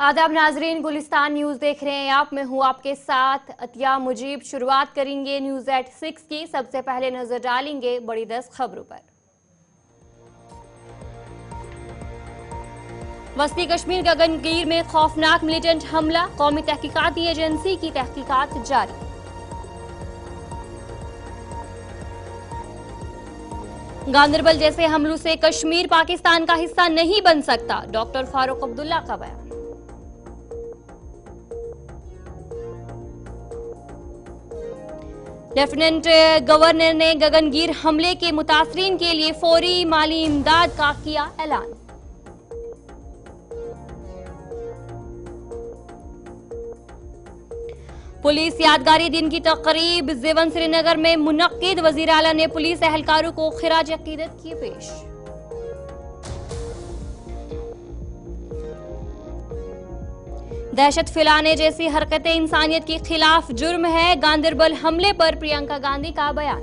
आदाब नाजरीन, गुलिस्तान न्यूज देख रहे हैं आप। मैं हूं आपके साथ अतिया मुजीब। शुरुआत करेंगे न्यूज एट 6 की। सबसे पहले नजर डालेंगे बड़ी 10 खबरों पर। वस्ती कश्मीर गगनगीर में खौफनाक मिलिटेंट हमला, कौमी तहकीकाती एजेंसी की तहकीकात जारी। गांदरबल जैसे हमलों से कश्मीर पाकिस्तान का हिस्सा नहीं बन सकता, डॉक्टर फारूक अब्दुल्ला का बयान। लेफ्टिनेंट गवर्नर ने गगनगीर हमले के मुतासरीन के लिए फौरी माली इमदाद का किया ऐलान। पुलिस यादगारी दिन की तकरीब ज़ेवन श्रीनगर में मुनक्किद, वज़ीर आला ने पुलिस एहलकारों को खिराज अकीदत किए पेश। दहशत फैलाने जैसी हरकतें इंसानियत के खिलाफ जुर्म है, गांदरबल हमले पर प्रियंका गांधी का बयान।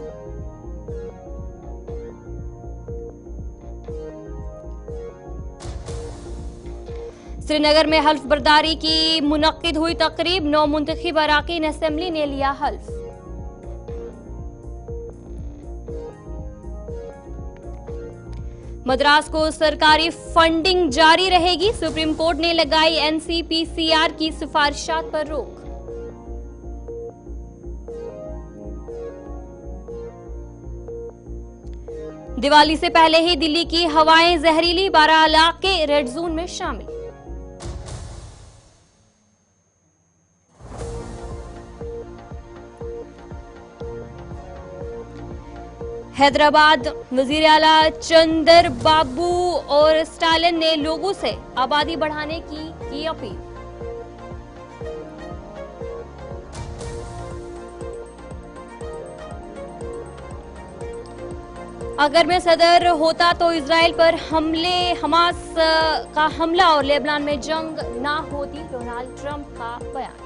श्रीनगर में हल्फ बर्दारी की मुनक्किद हुई तकरीब, 9 मुंतखब अराकीन असेंबली ने लिया हल्फ। मद्रास को सरकारी फंडिंग जारी रहेगी, सुप्रीम कोर्ट ने लगाई एनसीपीसीआर की सिफारिशात पर रोक। दिवाली से पहले ही दिल्ली की हवाएं जहरीली, 12 इलाके रेड जोन में शामिल। हैदराबाद वजीर आला चंद्र बाबू और स्टालिन ने लोगों से आबादी बढ़ाने की अपील। अगर मैं सदर होता तो इजराइल पर हमास का हमला और लेबनान में जंग ना होती, डोनाल्ड ट्रंप का बयान।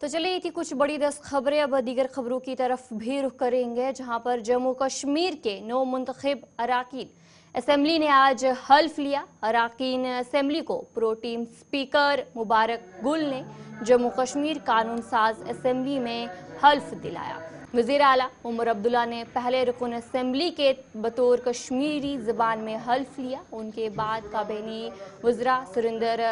तो चलिए, ये थी कुछ बड़ी 10 खबरें। अब दीगर खबरों की तरफ भी रुख करेंगे, जहां पर जम्मू कश्मीर के 9 मुंतखब अराकीन असेंबली ने आज हल्फ लिया। अराकीन असेंबली को प्रोटीम स्पीकर मुबारक गुल ने जम्मू कश्मीर कानून साज असेंबली में हल्फ दिलाया। वज़ीर आला उमर अब्दुल्ला ने पहले रुकन असेंबली के बतौर कश्मीरी ज़बान में हल्फ लिया। उनके बाद काबीनी वज़रा सुरिंदर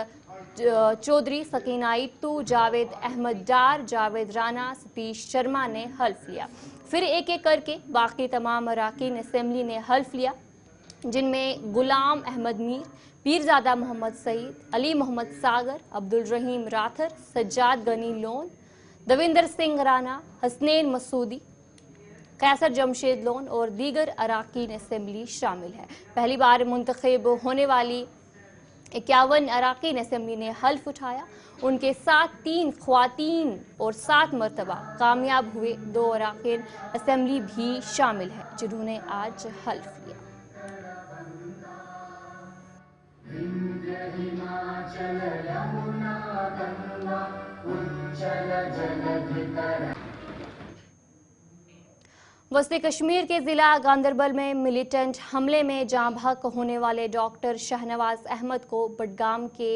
चौधरी, सकीना इत्तू, जावेद अहमद डार, जावेद राना, सतीश शर्मा ने हल्फ लिया। फिर एक एक करके बाकी तमाम अराकीन असेंबली ने हल्फ लिया, जिनमें गुलाम अहमद मीर, पीरजादा मोहम्मद सईद, अली मोहम्मद सागर, अब्दुल रहीम राथर, सज्जाद गनी लोन, दविंदर सिंह राणा, हसनैन मसूदी, कैसर जमशेद लोन और दीगर अराकीन असेंबली शामिल है। पहली बार मुंतखब होने वाली 51 अराकीन असेंबली ने हल्फ उठाया। उनके साथ 3 ख्वातीन और 7 मरतबा कामयाब हुए 2 अराकीन असेंबली भी शामिल है, जिन्होंने आज हल्फ लिया। वस्ती कश्मीर के जिला गांदरबल में मिलिटेंट हमले में जाँ बहक होने वाले डॉक्टर शाहनवाज अहमद को बडगाम के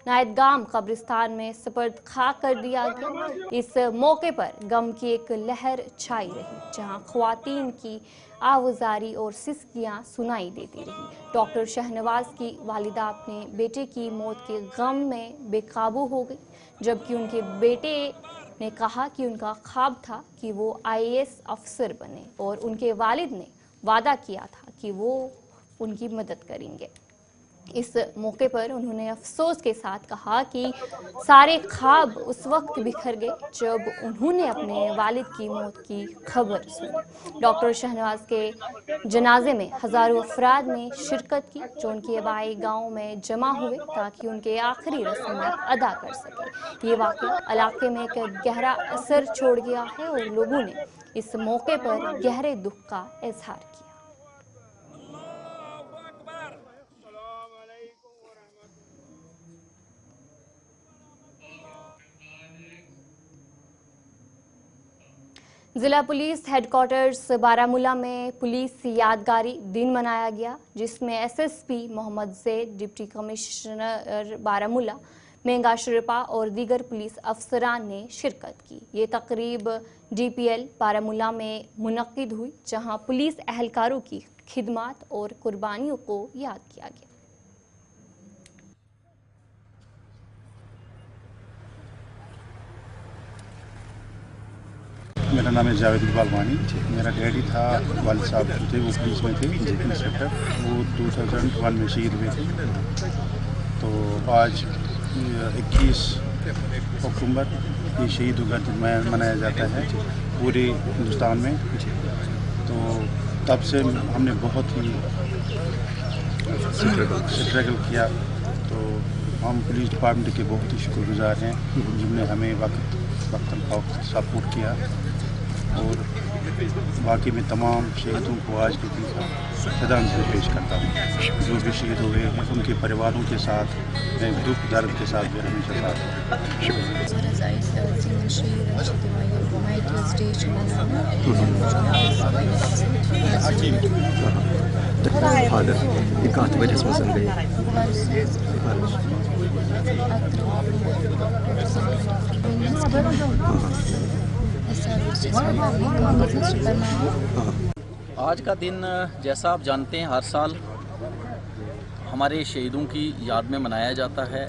नायदगाम कब्रिस्तान में सुपर्द खाक कर दिया गया। इस मौके पर गम की एक लहर छाई रही, जहां ख्वातीन की आवाजारी और सिसकियां सुनाई देती रही। डॉक्टर शाहनवाज की वालिदा अपने बेटे की मौत के गम में बेकाबू हो गई, जबकि उनके बेटे ने कहा कि उनका ख्वाब था कि वो आईएएस अफसर बने और उनके वालिद ने वादा किया था कि वो उनकी मदद करेंगे। इस मौके पर उन्होंने अफसोस के साथ कहा कि सारे ख्वाब उस वक्त बिखर गए जब उन्होंने अपने वालिद की मौत की खबर सुनी। डॉक्टर शाहनवाज के जनाजे में हजारों अफराद ने शिरकत की, जो उनके आबाई गांव में जमा हुए ताकि उनके आखिरी रस्म अदा कर सके। ये वाक़या इलाके में एक गहरा असर छोड़ गया है और लोगों ने इस मौके पर गहरे दुख का इजहार किया। ضلع پولیس ہیڈ کوارٹرز بارامولہ میں پولیس یادگاری دن منایا گیا، جس میں ایس ایس پی محمد زید، ڈپٹی کمشنر بارامولہ مہنگا شرپا اور دیگر پولیس افسران نے شرکت کی۔ یہ تقریب ڈی پی ایل بارامولہ میں منعقد ہوئی، جہاں پولیس اہلکاروں کی خدمات اور قربانیوں کو یاد کیا گیا۔ میرا نام ہے جاوید اقبال وانی۔ میرا ڈیڈی تھا، والد صاحب جو تھے وہ پولیس میں تھے، انسپکٹر، وہ 2001 میں شہید ہوئے تھے۔ تو آج 21 اکتوبر یہ شہیدوں کا دن منایا جاتا ہے پورے ہندوستان میں۔ تو تب سے ہم نے بہت ہی اسٹرگل کیا، تو ہم پولیس ڈپارٹمنٹ کے بہت ہی شکر گزار ہیں جنہوں نے ہمیں وقتاً فوقت سپورٹ کیا، اور باقی میں تمام شہیدوں کو آج کے دن خدمت پیش کرتا ہوں۔ جو بھی شہید ہوئے ہیں ان کے پریواروں کے ساتھ میں دکھ درد کے ساتھ بھی ہمیشہ آج کا دن جیسا آپ جانتے ہیں ہر سال ہمارے شہیدوں کی یاد میں منایا جاتا ہے۔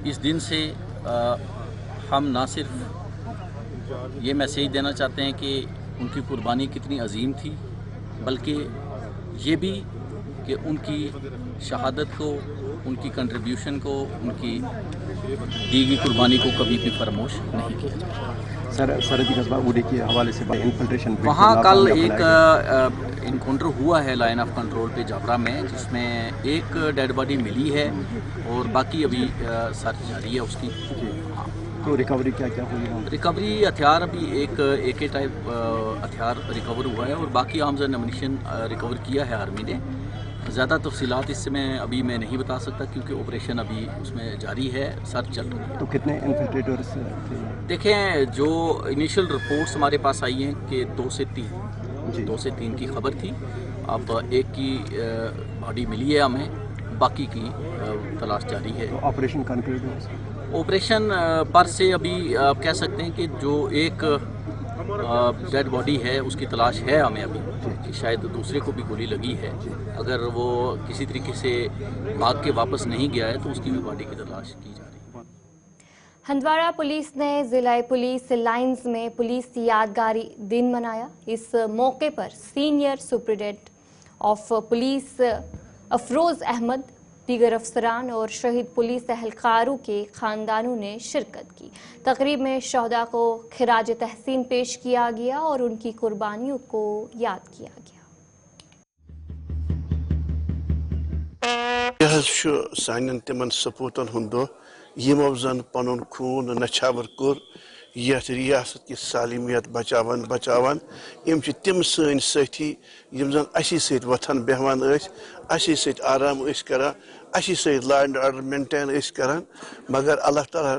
اس دن سے ہم نہ صرف یہ میسیج دینا چاہتے ہیں کہ ان کی قربانی کتنی عظیم تھی، بلکہ یہ بھی کہ ان کی شہادت کو، ان کی کنٹریبیوشن کو، ان کی دی گئی قربانی کو کبھی بھی فراموش نہیں کیا جائے۔ سرحدی قصبہ اوڈی کے حوالے سے انفلٹریشن وہاں کل ایک انکاؤنٹر ہوا ہے لائن آف کنٹرول پہ جابرا میں، جس میں ایک ڈیڈ باڈی ملی ہے اور باقی ابھی سرچ جاری ہے اس کی۔ تو ریکوری کیا ہوئی؟ ریکوری ہتھیار ابھی ایک اے کے ٹائپ ہتھیار ریکور ہوا ہے، اور باقی آرمز اینڈ ایمونیشن ریکور کیا ہے آرمی نے۔ زیادہ تفصیلات اس سے میں نہیں بتا سکتا کیونکہ آپریشن ابھی اس میں جاری ہے، سرچ چل رہی ہے۔ تو کتنے انفلٹریٹرز تھے؟ دیکھیں، جو انیشل رپورٹس ہمارے پاس آئی ہیں کہ 2 سے 3 کی خبر تھی۔ اب ایک کی باڈی ملی ہے ہمیں، باقی کی تلاش جاری ہے۔ آپریشن کنکلوڈ ہوا؟ آپریشن پر سے ابھی آپ کہہ سکتے ہیں کہ جو ایک ڈیڈ باڈی ہے اس کی تلاش ہے ہمیں ابھی، کہ شاید دوسرے کو بھی گولی لگی ہے۔ اگر وہ کسی طریقے سے بھاگ کے واپس نہیں گیا ہے تو اس کی بھی باڈی کی تلاش کی جا رہی ہے۔ ہندوارہ پولیس نے ضلع پولیس لائنز میں پولیس یادگاری دن منایا۔ اس موقع پر سینئر سپرنٹینڈنٹ آف پولیس افروز احمد، دیگر افسران اور شہید پولیس اہلکاروں کے خاندانوں نے شرکت کی۔ تقریب میں شہداء کو خراج تحسین پیش کیا گیا اور ان کی قربانیوں کو یاد کیا گیا۔ یہ سانن تمن سپوتن ہند دہ یمو زن پن خون نچھاور کور یتھ ریاست کی سالمیت بچاوان یم تم سن ساتھی یم زن اسی سۭتۍ وتھان بیہوان اسی سۭتۍ آرام کران، اسی سۭتۍ لا اینڈ آرڈر مینٹین کران، مگر اللہ تعالیٰ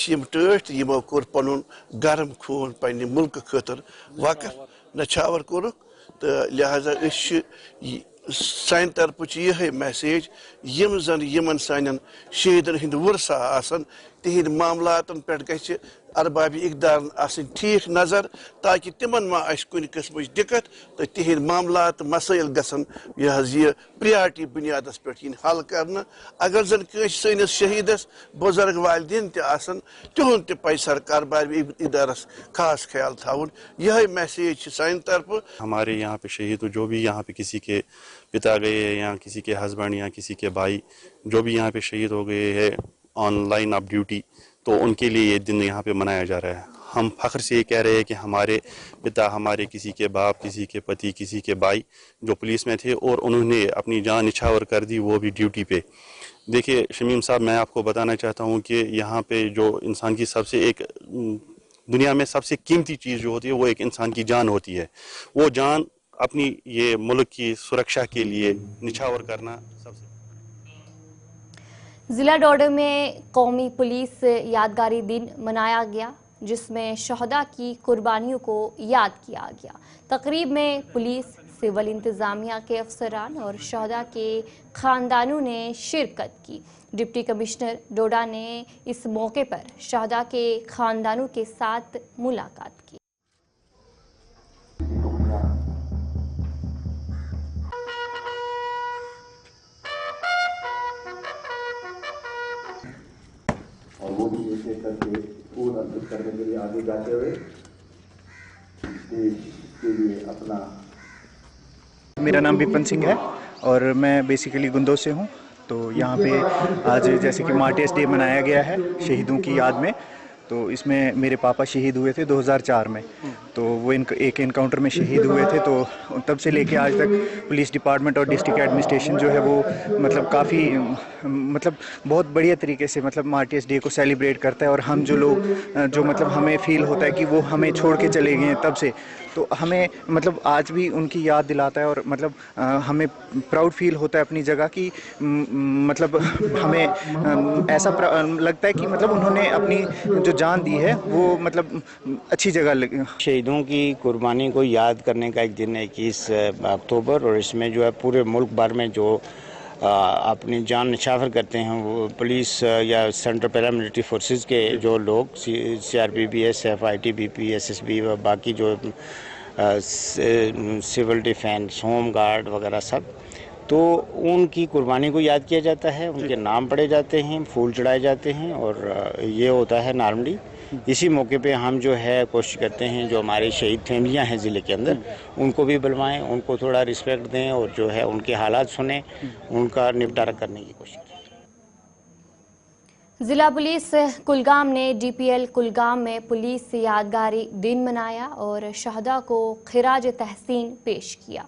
یم ٹٲٹھۍ یمو کور پنن گرم خون پنہ ملک خاطر وقف نچھاور کورک، تو لہذا سانہ طرف یہ میسیج یم زن یمن سانن شہیدن ہند ورثہ آسن تہند معاملاتن پہ گژھِ ارباب اقدار آسن ٹھیک نظر، تاکہ تمن ما آسہِ کُنہِ قسمٕچ دقت تو تہند معاملات مسائل گژھن یہ پریارٹی بنیادس پہ حل کرنا۔ اگر زن کنس سنس شہیدس بزرگ والدین تہ آسن تہند تہ پہ سرکار بارب ادارس خاص خیال تھاون۔ یہ میسیج سانہ طرف۔ ہمارے یہاں پہ شہید ہو، جو بھی یہاں پہ کسی کے پتا گئے یا کسی کے ہسبینڈ یا کسی کے بھائی جو بھی یہاں پہ شہید ہو گئے ہیں آن لائن آف ڈیوٹی، تو ان کے لیے یہ دن یہاں پہ منایا جا رہا ہے۔ ہم فخر سے یہ کہہ رہے ہیں کہ ہمارے پتا، ہمارے کسی کے باپ، کسی کے پتی، کسی کے بھائی جو پولیس میں تھے اور انہوں نے اپنی جان نچھاور کر دی، وہ بھی ڈیوٹی پہ۔ دیکھیے شمیم صاحب، میں آپ کو بتانا چاہتا ہوں کہ یہاں پہ جو انسان کی سب سے ایک دنیا میں سب سے قیمتی چیز جو ہوتی ہے وہ ایک انسان کی جان ہوتی ہے۔ وہ جان اپنی یہ ملک کی سرکشا کے لیے نچھاور کرنا سب سے۔ ضلع ڈوڈہ میں قومی پولیس یادگاری دن منایا گیا۔ जिसमें शहदा की कुर्बानियों को याद किया गया। तकरीब में पुलिस, सिविल इंतजामिया के अफसरान और शहदा के खानदानों ने शिरकत की। डिप्टी कमिश्नर डोडा ने इस मौके पर शहदा के खानदानों के साथ मुलाकात की। और वो भी ऐसे करके पूर्ण अर्पित करने के लिए आगे जाते हुए देश के लिए अपना। मेरा नाम विपिन सिंह है और मैं बेसिकली गुंदो से हूँ। तो यहाँ पे आज जैसे कि मार्टियर्स डे मनाया गया है शहीदों की याद में, तो इसमें मेरे पापा शहीद हुए थे 2004 में। तो वो एक एनकाउंटर में शहीद हुए थे। तो तब से लेके आज तक पुलिस डिपार्टमेंट और डिस्ट्रिक्ट एडमिनिस्ट्रेशन जो है वो मतलब काफ़ी बहुत बढ़िया तरीके से मार्टियर्स डे को सेलिब्रेट करता है। और हम जो लोग जो हमें फील होता है कि वो हमें छोड़ के चले गए हैं तब से, तो हमें आज भी उनकी याद दिलाता है। और हमें प्राउड फील होता है अपनी जगह की, हमें ऐसा लगता है कि उन्होंने अपनी जो जान दी है वो अच्छी जगह। शहीदों की कुर्बानी को याद करने का एक दिन 21 अक्टूबर, और इसमें जो है पूरे मुल्क भर में जो अपनी जान निछावर करते हैं वो पुलिस या सेंट्रल पैरामिलिट्री फोर्सेस के जो लोग CRP, BSF, ITBP, SSB व बाकी जो सिविल डिफेंस, होम गार्ड वगैरह सब, तो उनकी कुर्बानी को याद किया जाता है, उनके नाम पढ़े जाते हैं, फूल चढ़ाए जाते हैं। और ये होता है नॉर्मली। इसी मौके पे हम जो है कोशिश करते हैं जो हमारी शहीद फैमिलियां हैं ज़िले के अंदर, उनको भी बुलवाएं, उनको थोड़ा रिस्पेक्ट दें और जो है उनके हालात सुनें, उनका निपटारा करने की कोशिश करें। जिला पुलिस कुलगाम ने DPL कुलगाम में पुलिस यादगारी दिन मनाया और शहदा को खिराज तहसीन पेश किया।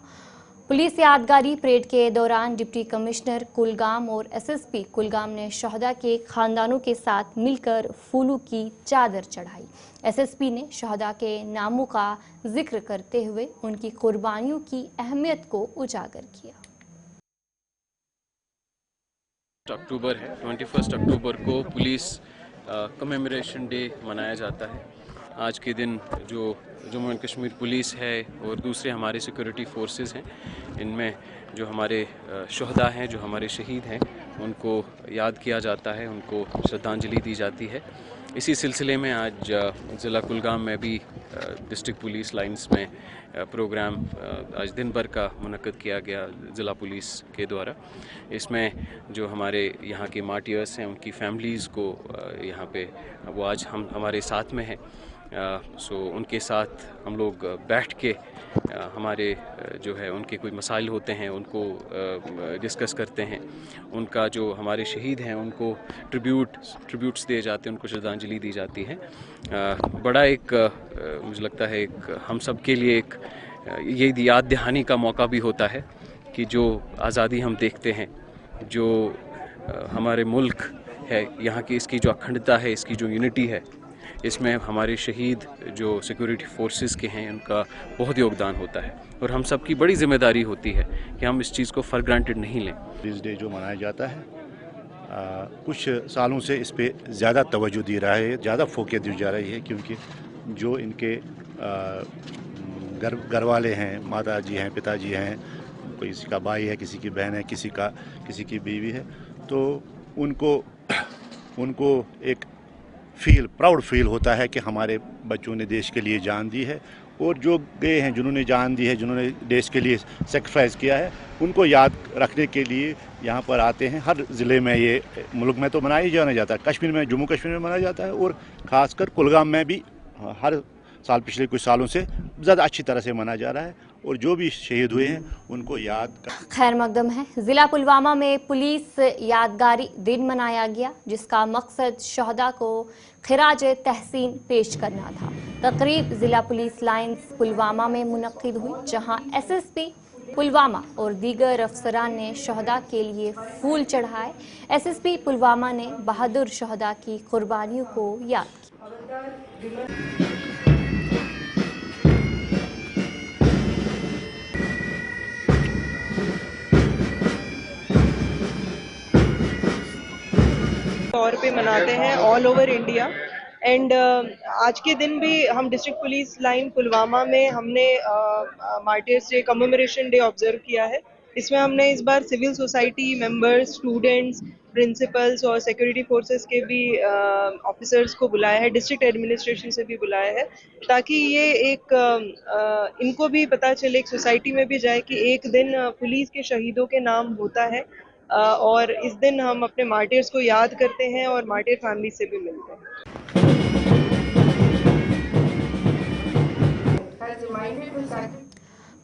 पुलिस यादगारी परेड के दौरान डिप्टी कमिश्नर कुलगाम और SSP कुलगाम ने शहदा के खानदानों के साथ मिलकर फूलों की चादर चढ़ाई। SSP ने शहदा के नामों का जिक्र करते हुए उनकी कुर्बानियों की अहमियत को उजागर किया। अक्टूबर है, 21 अक्टूबर को पुलिस कमेमोरेशन डे मनाया जाता है। आज के दिन जो जम्मू एंड कश्मीर पुलिस है और दूसरे हमारे सिक्योरिटी फोर्सेस हैं, इनमें जो हमारे शहदा हैं, जो हमारे शहीद हैं, उनको याद किया जाता है, उनको श्रद्धांजलि दी जाती है। इसी सिलसिले में आज ज़िला कुलगाम में भी डिस्ट्रिक्ट पुलिस लाइंस में प्रोग्राम आज दिन भर का मुनक्कद किया गया ज़िला पुलिस के द्वारा। इसमें जो हमारे यहाँ के मार्टियर्स हैं उनकी फैमिलीज़ को यहाँ पे वो आज हमारे साथ में हैं। सो उनके साथ हम लोग बैठ के हमारे जो है उनके कोई मसाइल होते हैं उनको डिस्कस करते हैं। उनका जो हमारे शहीद हैं उनको ट्रिब्यूट्स दिए जाते हैं, उनको श्रद्धांजलि दी जाती है। बड़ा एक मुझे लगता है एक हम सब के लिए एक ये याद दहानी का मौका भी होता है कि जो आज़ादी हम देखते हैं, जो हमारे मुल्क है, यहाँ की इसकी जो अखंडता है, इसकी जो यूनिटी है, इसमें हमारे शहीद जो सिक्योरिटी फोर्सेस के हैं उनका बहुत योगदान होता है। और हम सब की बड़ी जिम्मेदारी होती है कि हम इस चीज़ को फॉर ग्रांटेड नहीं लें। पुलिस डे जो मनाया जाता है कुछ सालों से इस पे ज़्यादा तवज्जो दी रहा है, ज़्यादा फोकस दी जा रही है, क्योंकि जो इनके घर वाले हैं, माता जी हैं, पिताजी हैं, किसी का भाई है, किसी की बहन है, किसी की बीवी है, तो उनको एक प्राउड फील होता है कि हमारे बच्चों ने देश के लिए जान दी है। और जो गए हैं, जिन्होंने जान दी है, जिन्होंने देश के लिए सेक्रीफाइस किया है, उनको याद रखने के लिए यहाँ पर आते हैं। हर ज़िले में, ये मुल्क में तो मनाया ही जाना जाता है, कश्मीर में, जम्मू कश्मीर में मनाया जाता है, और ख़ासकर कुलगाम में भी हर साल पिछले कुछ सालों से ज़्यादा अच्छी तरह से मनाया जा रहा है। और जो भी शहीद हुए हैं उनको याद खैर मकदम है। ज़िला पुलवामा में पुलिस यादगारी दिन मनाया गया, जिसका मकसद शहदा को खिराज तहसीन पेश करना था। तकरीब ज़िला पुलिस लाइंस पुलवामा में मुनक्किद हुई, जहां SSP पुलवामा और दीगर अफसरान ने शहदा के लिए फूल चढ़ाए। SSP पुलवामा ने बहादुर शहदा की कुर्बानियों को याद किया। तौर पे मनाते हैं ऑल ओवर इंडिया। اینڈ آج کے دن بھی ہم ڈسٹرکٹ پولیس لائن پلوامہ میں ہم نے martyrs day commemoration day observe کیا ہے. اس میں ہم نے اس بار civil society members, students, principals اور سیکورٹی فورسز کے بھی آفیسرس کو بلایا ہے، ڈسٹرکٹ ایڈمنسٹریشن سے بھی بلایا ہے، تاکہ یہ ایک ان کو بھی پتہ چلے، ایک سوسائٹی میں بھی جائے کہ ایک دن پولیس کے شہیدوں کے نام ہوتا ہے، اور اس دن ہم اپنے مارٹیرس کو یاد کرتے ہیں اور مارٹیر فیملی سے بھی ملتے ہیں.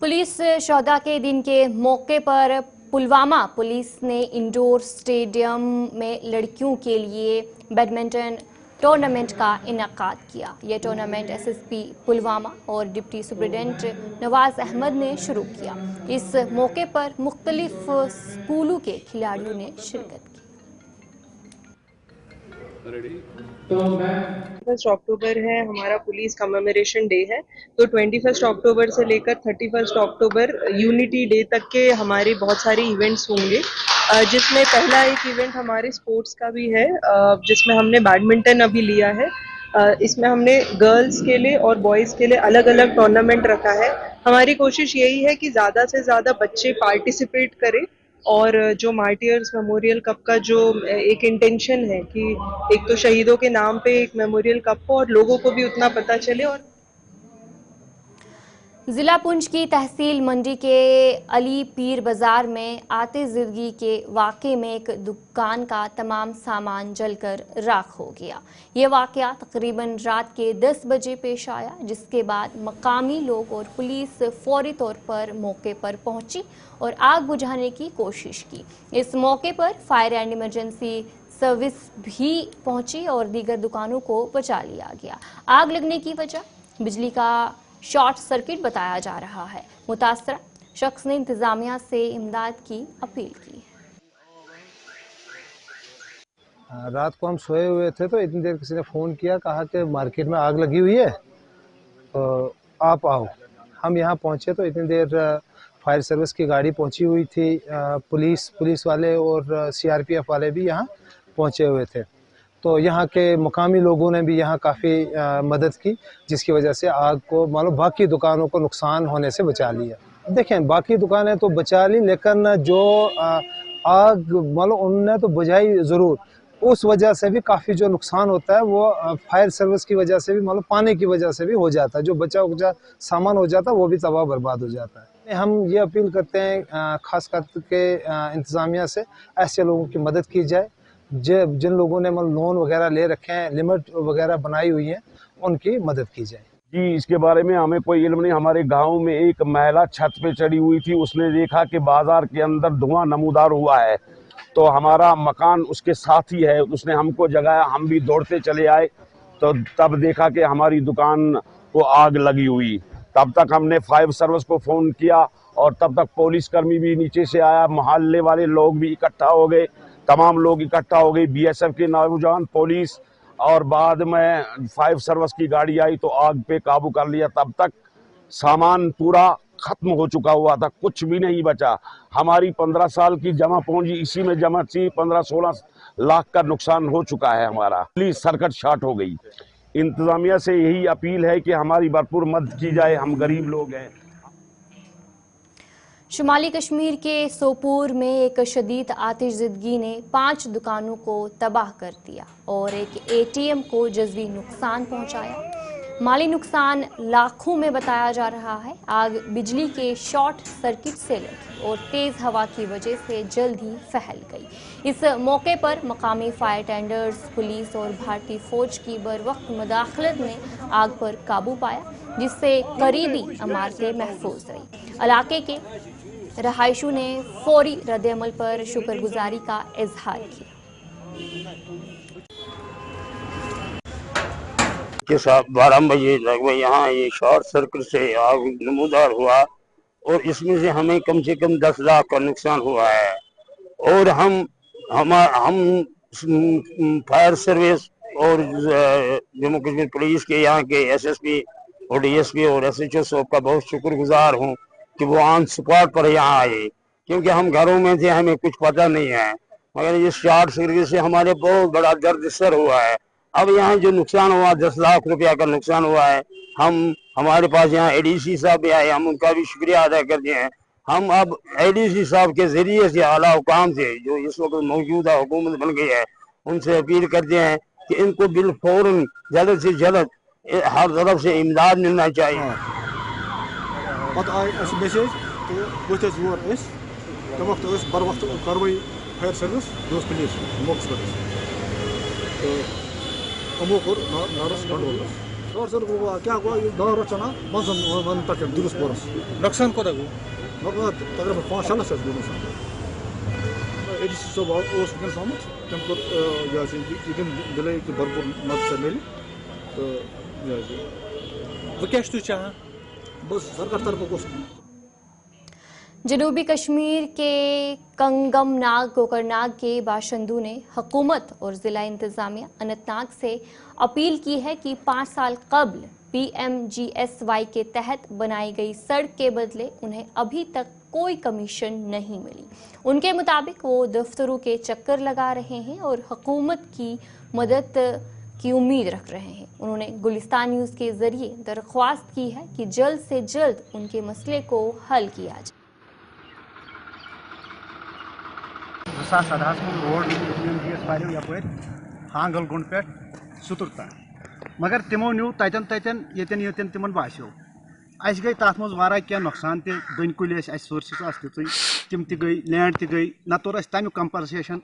پولیس شہداء کے دن کے موقع پر پلوامہ پولیس نے انڈور اسٹیڈیم میں لڑکیوں کے لیے بیڈمنٹن ٹورنامنٹ کا انعقاد کیا. یہ tournament S S P Pulwama اور ڈپٹی سپرنٹینڈنٹ نواز احمد نے شروع کیا. اس موقع پر مختلف اسکولوں کے کھلاڑیوں نے شرکت کی. 21 اکتوبر ہے ہمارا پولیس کمیموریشن ڈے ہے، تو 21 اکتوبر سے لے کر 31 اکتوبر یونٹی ڈے تک کے ہمارے بہت سارے ایونٹس ہوں گے، جس میں پہلا ایک ایونٹ ہمارے اسپورٹس کا بھی ہے، جس میں ہم نے بیڈمنٹن ابھی لیا ہے. اس میں ہم نے گرلز کے لیے اور بوائز کے لیے الگ الگ ٹورنامنٹ رکھا ہے. ہماری کوشش یہی ہے کہ زیادہ سے زیادہ بچے پارٹیسپیٹ کریں، اور جو مارٹیئرز میموریل کپ کا جو ایک انٹینشن ہے کہ ایک تو شہیدوں کے نام پہ ایک میموریل کپ ہو اور لوگوں کو بھی اتنا پتہ چلے. اور ضلع پنچ کی تحصیل منڈی کے علی پیر بازار میں آتش زدگی کے واقعے میں ایک دکان کا تمام سامان جل کر راکھ ہو گیا. یہ واقعہ تقریباً رات کے 10 بجے پیش آیا، جس کے بعد مقامی لوگ اور پولیس فوری طور پر موقع پر پہنچی اور آگ بجھانے کی کوشش کی. اس موقع پر فائر اینڈ ایمرجنسی سروس بھی پہنچی اور دیگر دکانوں کو بچا لیا گیا. آگ لگنے کی وجہ بجلی کا شارٹ سرکٹ بتایا جا رہا ہے. متاثرہ شخص نے انتظامیہ سے امداد کی اپیل کی. رات کو ہم سوئے ہوئے تھے تو اتنی دیر کسی نے فون کیا، کہا کہ مارکیٹ میں آگ لگی ہوئی ہے تو آپ آؤ. ہم یہاں پہنچے تو اتنی دیر فائر سروس کی گاڑی پہنچی ہوئی تھی، پولیس والے اور سی آر پی ایف والے بھی یہاں پہنچے ہوئے تھے. تو یہاں کے مقامی لوگوں نے بھی یہاں کافی مدد کی، جس کی وجہ سے آگ کو معلوم باقی دکانوں کو نقصان ہونے سے بچا لیا. دیکھیں باقی دکانیں تو بچا لی، لیکن جو آگ معلوم انہوں نے تو بجھائی ضرور، اس وجہ سے بھی کافی جو نقصان ہوتا ہے وہ فائر سروس کی وجہ سے بھی معلوم پانی کی وجہ سے بھی ہو جاتا ہے. جو بچا سامان ہو جاتا ہے وہ بھی تباہ برباد ہو جاتا ہے. ہم یہ اپیل کرتے ہیں خاص کر کے انتظامیہ سے، ایسے لوگوں کی مدد کی جائے جن لوگوں نے لون وغیرہ لے رکھے ہیں، لمٹ وغیرہ بنائی ہوئی ہیں، ان کی مدد کی جائے. جی اس کے بارے میں ہمیں کوئی علم نہیں. ہمارے گاؤں میں ایک مہیلا چھت پہ چڑھی ہوئی تھی، اس نے دیکھا کہ بازار کے اندر دھواں نمودار ہوا ہے، تو ہمارا مکان اس کے ساتھ ہی ہے، اس نے ہم کو جگایا، ہم بھی دوڑتے چلے آئے تو تب دیکھا کہ ہماری دکان کو آگ لگی ہوئی. تب تک ہم نے فائر سروس کو فون کیا اور تب تک پولیس کرمی بھی نیچے سے آیا، محلے والے لوگ بھی اکٹھا ہو گئے، تمام لوگ اکٹھا ہو گئے، بی ایس ایف کے نوجوان، پولیس، اور بعد میں فائر سروس کی گاڑی آئی تو آگ پہ قابو کر لیا. تب تک سامان پورا ختم ہو چکا ہوا تھا، کچھ بھی نہیں بچا. ہماری 15 سال کی جمع پونجی اسی میں جمع تھی، 15-16 لاکھ کا نقصان ہو چکا ہے ہمارا. پولیس سرکٹ شارٹ ہو گئی. انتظامیہ سے یہی اپیل ہے کہ ہماری بھرپور مدد کی جائے، ہم غریب لوگ ہیں. شمالی کشمیر کے سوپور میں ایک شدید آتش زدگی نے 5 دکانوں کو تباہ کر دیا اور ایک اے ٹی ایم کو جزوی نقصان پہنچایا. مالی نقصان لاکھوں میں بتایا جا رہا ہے. آگ بجلی کے شارٹ سرکٹ سے لگی اور تیز ہوا کی وجہ سے جلد ہی پھیل گئی. اس موقع پر مقامی فائر ٹینڈرز، پولیس اور بھارتی فوج کی بروقت مداخلت نے آگ پر قابو پایا، جس سے قریبی عمارتیں محفوظ رہیں. علاقے کے رہائشیوں نے فوری رد عمل پر شکر گزاری کا اظہار کیا. کے ساتھ 12 بجے لگ یہاں یہ شارٹ سرکٹ سے آگ نمودار ہوا اور اس میں سے ہمیں کم سے کم 10 لاکھ کا نقصان ہوا ہے. اور ہم فائر سروس اور جموں کشمیر پولیس کے یہاں کے ایس ایس پی اور ڈی ایس پی اور ایس ایچ او صاحب کا بہت شکر گزار ہوں کہ وہ آن سپاٹ پر یہاں آئے، کیونکہ ہم گھروں میں تھے، ہمیں کچھ پتہ نہیں ہے. مگر یہ شارٹ سرکٹ سے ہمارے بہت بڑا درد سر ہوا ہے. अब यहाँ जो नुकसान हुआ 10 लाख रुपया का नुकसान हुआ है, हमारे पास यहाँ एडीसी साहब भी आए, हम उनका भी शुक्रिया अदा करते हैं। हम अब एडीसी साहब के जरिए से आला हुकाम से जो इस वक्त मौजूदा हुकूमत बन गई है उनसे अपील करते हैं कि इनको बिल फौरन जल्द से जल्द हर तरफ से इमदाद मिलना चाहिए। पत आए मैसेज तो वो जोर तम वक्त बर वक्त कार्रवाई फायर सर्विस पुलिस मौके पर तो अमो कोर नारस कंट्रोल और सर वो क्या हुआ ये दौर रचना मजन वन तक दुरुस्त बोरस नुकसान को दगो मतलब तकरीबन 5 लाख से नुकसान एडीसी सब ओस के सामने तम को या से यदि दिले कि भरपूर मदद मिली तो या वो क्या तू चाह बस सरकार तरफ को जनूबी कश्मीर के कंगमनाग कोकरनाग के बाशिंदों ने हुकूमत और ज़िला इंतज़ामिया अनंतनाग से अपील की है कि 5 साल कबल PMGSY के तहत बनाई गई सड़क के बदले उन्हें अभी तक कोई कमीशन नहीं मिली। उनके मुताबिक वो दफ्तरों के चक्कर लगा रहे हैं और हुकूमत की मदद की उम्मीद रख रहे हैं। उन्होंने गुलिस्तान न्यूज़ के ज़रिए दरख्वास्त की है कि जल्द से जल्द उनके मसले को हल किया जाए। 2017 में रोड PMGS यपर हांगल गुंड पे सुतुर तक मगर तिमो न्यू ततन तिमन बास्यो अस गई तथ मज वारा क्या नुकसान ते गन कुल सोर्सेस तिम त गई लैंड त गई न तोर तमिक कंपनसेशन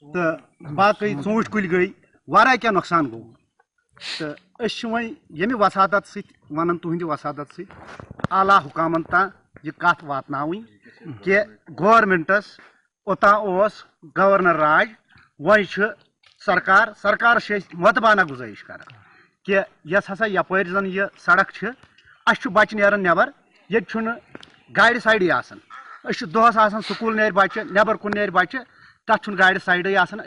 तो बाकी ऊंट कुल गई वारा क्या नुकसान गो तो वो ये वसादत वन तुहद वसादत आला हुकामन ता यह कत वातनावी कि गवर्नमेंटस ओता गवर्नर राज वन सरकार से मतबाना गुजारिश कर कि यस हसा यपर जन यह सड़क बच्चे नेरन नबर ये गाड़ साइड आसान दोहस स्कूल नेर बच्चे नबर कुन नेर बच्चे तथ गाड़ साइड आसान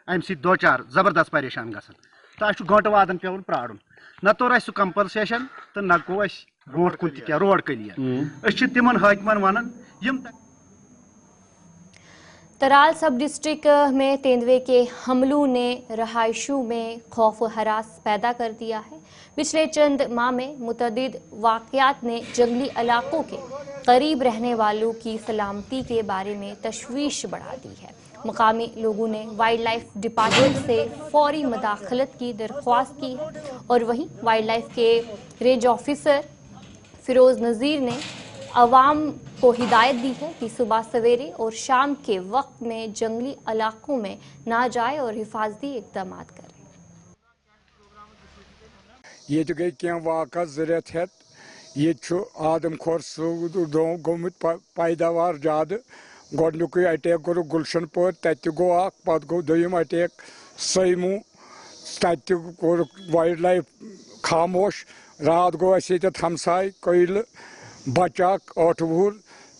अम दो चार जबरदस्त परेशान गसान तो गंटो वादन पे प्राड़न न तोर सह कंपनसेशन तो न गो ब्रोट कुन क्या रोड क्लियर तिमन हाकिमन वन तराल सब डिस्ट्रिक्ट में तेंदुए के हमलों ने रहायशों में खौफ व हरास पैदा कर दिया है। पिछले चंद माह में मुतअद्दिद वाक़यात ने जंगली इलाकों के करीब रहने वालों की सलामती के बारे में तशवीश बढ़ा दी है। मकामी लोगों ने वाइल्ड लाइफ डिपार्टमेंट से फौरी मदाखलत की दरख्वास्त की है और वहीं वाइल्ड लाइफ के रेंज ऑफिसर फिरोज़ नज़ीर ने अवाम को हिदायत दी है कि सुबह सवेरे और शाम के वक्त में जंगली इलाकों में ना जाए और हिफाजती इक़दाम करें। ये गई क्या वाक़ा ज़रियत है ये आदमखोर गोमुत पैदावार ज़्यादा गोडनुक अटैक गो गुलशन पर तत गो पत गो दोम अटैक सैमू तत कोर वाइल्ड लाइफ खामोश रात गो हमसाय कैल बच्चा 8 वुहर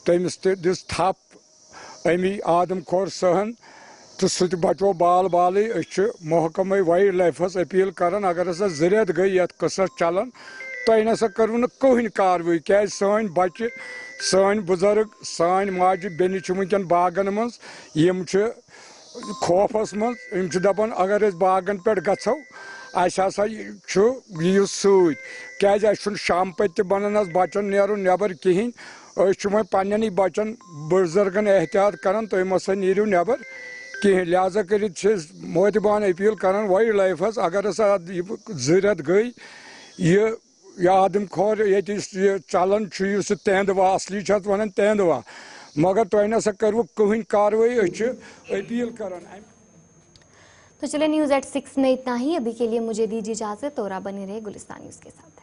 तमिस दिस थप अमी आदमखोर सहन तो सह बचो बाल बाल महकम वाइल्ड लाइफस अपील करान अगर हसा ज़रियत गई ये कसस चलान तुम नसा करू कहीं कार्रवाई क्या सन बच्चे सन बुजुर्ग सन माजि बेनि वनकन बागन मज खौफस मज दपान अगर बागन पे गो हसा यू सत्या शाम पे बनन बचन नेरुन नबर कहें वो पन्न बचन बुजुर्गन एहतियात करान तुम मसा नीरू नबर कहें लिहाजा कर मोतबान अपील करान वाइल्ड लाइफस अगर हसा ज़रियत गई ये आदमखोर ये चलान तेंदुआ असली वन तेंदुआ मगर तुम नसा करू कहीं कार्रवाई अपील करान। तो चले न्यूज़ एट 6 में इतना ही। अभी के लिए मुझे दीजिए इजाज़त और आप बने रहे गुलिस्तान न्यूज़ के साथ।